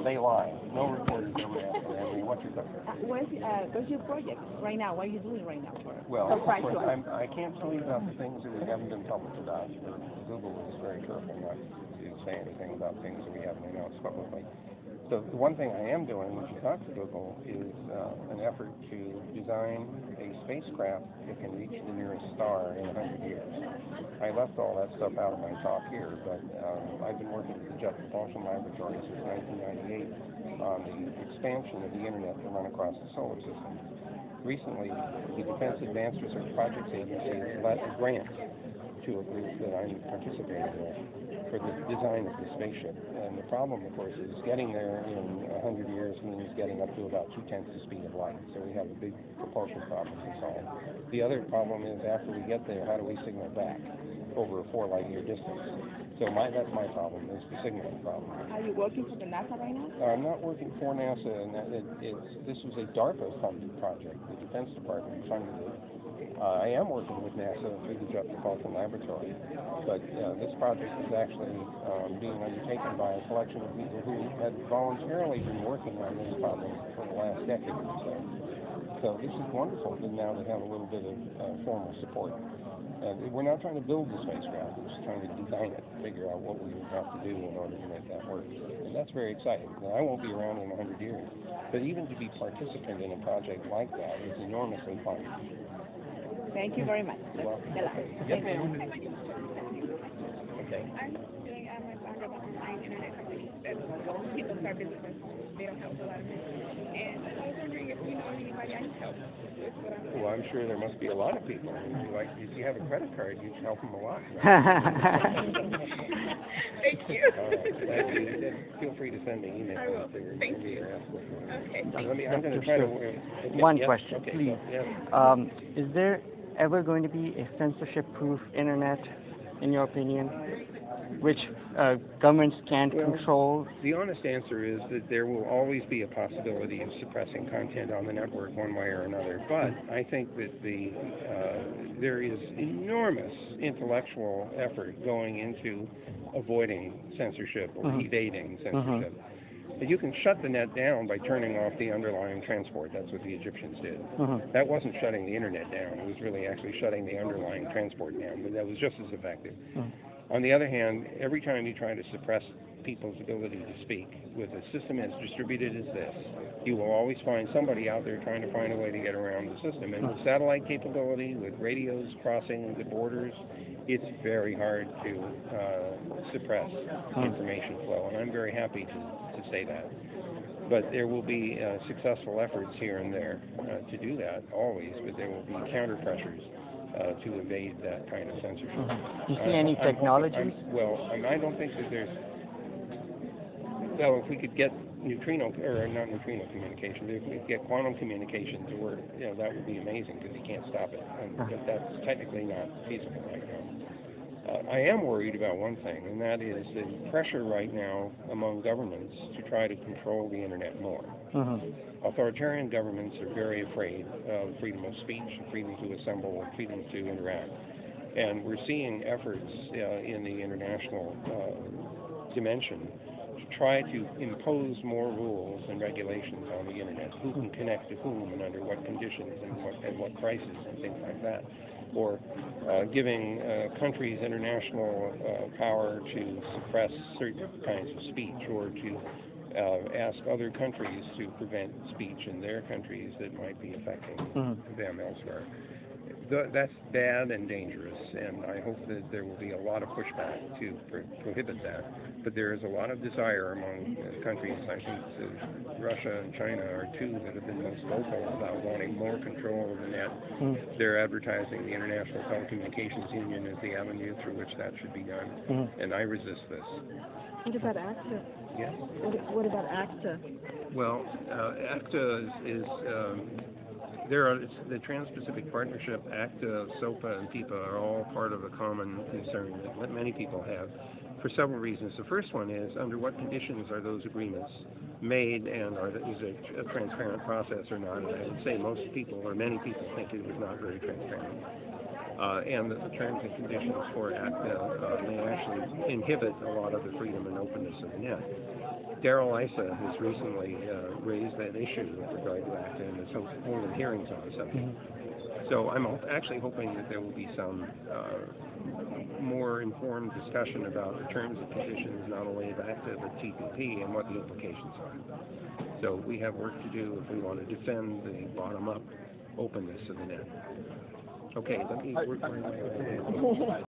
They lie. No reporters ever ask me, Henry, what's your What's your project right now? What are you doing right now? Well, of course, I can't tell you about the things that we haven't been public about. Google is very careful not to say anything about things that we haven't announced publicly. So the one thing I am doing, which is not for Google, is an effort to design a spacecraft that can reach the nearest star in 100 years. I left all that stuff out of my talk here, but I've been working with the Jet Propulsion Laboratory since 1998 on the expansion of the Internet to run across the solar system. Recently, the Defense Advanced Research Projects Agency has let a grant to a group that I'm participating with for the design of the spaceship. And the problem, of course, is getting there in 100 years means getting up to about 2/10 the speed of light. So we have a big propulsion problem to solve. The other problem is after we get there, how do we signal back over a 4 light-year distance? So that's my problem, is the signaling problem. Are you working for the NASA right now? I'm not working for NASA, and this was a DARPA-funded project. The Defense Department funded it. I am working with NASA through the Jet Propulsion Laboratory, but this project is actually being undertaken by a collection of people who had voluntarily been working on this problem for the last decade or so. So this is wonderful to now to have a little bit of formal support. We're not trying to build the spacecraft, we're just trying to design it, figure out what we would have to do in order to make that work. And that's very exciting. Now, I won't be around in 100 years, but even to be participant in a project like that is enormously fun. Thank you very much. You're welcome. Yes, ma'am. Okay. I'm doing my blog about online internet companies that people start businesses. They don't help a lot of people. And I was wondering if you know anybody I can help with what I'm doing. Well, I'm sure there must be a lot of people. If you have a credit card, you can help them a lot. Thank you. All right. Feel free to send me emails. I will. Thank you. Okay. I'm going to try to... One yes, question, okay, please. Yes. Is there ever going to be a censorship-proof internet, in your opinion, which governments can't control? The honest answer is that there will always be a possibility of suppressing content on the network one way or another. But I think that there is enormous intellectual effort going into avoiding censorship or evading censorship. You can shut the net down by turning off the underlying transport. That's what the Egyptians did. That wasn't shutting the internet down. It was really actually shutting the underlying transport down, but that was just as effective. On the other hand, every time you try to suppress people's ability to speak with a system as distributed as this, you will always find somebody out there trying to find a way to get around the system. And with satellite capability, with radios crossing the borders, it's very hard to suppress information flow. And I'm very happy to say that. But there will be successful efforts here and there to do that, always, but there will be counter pressures to evade that kind of censorship. Do you see any technologies? I don't think that there's... Well, if we could get not neutrino communication, if we could get quantum communication to work, that would be amazing because you can't stop it. But that's technically not feasible right now. I am worried about one thing, and that is the pressure right now among governments to try to control the internet more. Authoritarian governments are very afraid of freedom of speech, freedom to assemble, freedom to interact. And we're seeing efforts in the international dimension to try to impose more rules and regulations on the internet. Who can connect to whom and under what conditions and what prices and things like that. Or giving countries international power to suppress certain kinds of speech, or to ask other countries to prevent speech in their countries that might be affecting them elsewhere. That's bad and dangerous, and I hope that there will be a lot of pushback to prohibit that. But there is a lot of desire among countries. I think Russia and China are two that have been most vocal about wanting more control of the net. They're advertising the International Telecommunications Union as the avenue through which that should be done, and I resist this. What about ACTA? Yes? What about ACTA? Well, ACTA is the Trans-Pacific Partnership, ACTA, SOPA, and PIPA are all part of a common concern that many people have for several reasons. The first one is, under what conditions are those agreements made, and is it a transparent process or not? And I would say most people, or many people, think it was not very transparent. And the terms and conditions for ACTA may actually inhibit a lot of the freedom and openness of the net. Daryl Issa has recently raised that issue with regard to ACTA and is holding hearings on the subject. So I'm actually hoping that there will be some more informed discussion about the terms and conditions, not only of ACTA but TPP and what the implications are. So we have work to do if we want to defend the bottom-up openness of the net. Okay, let me.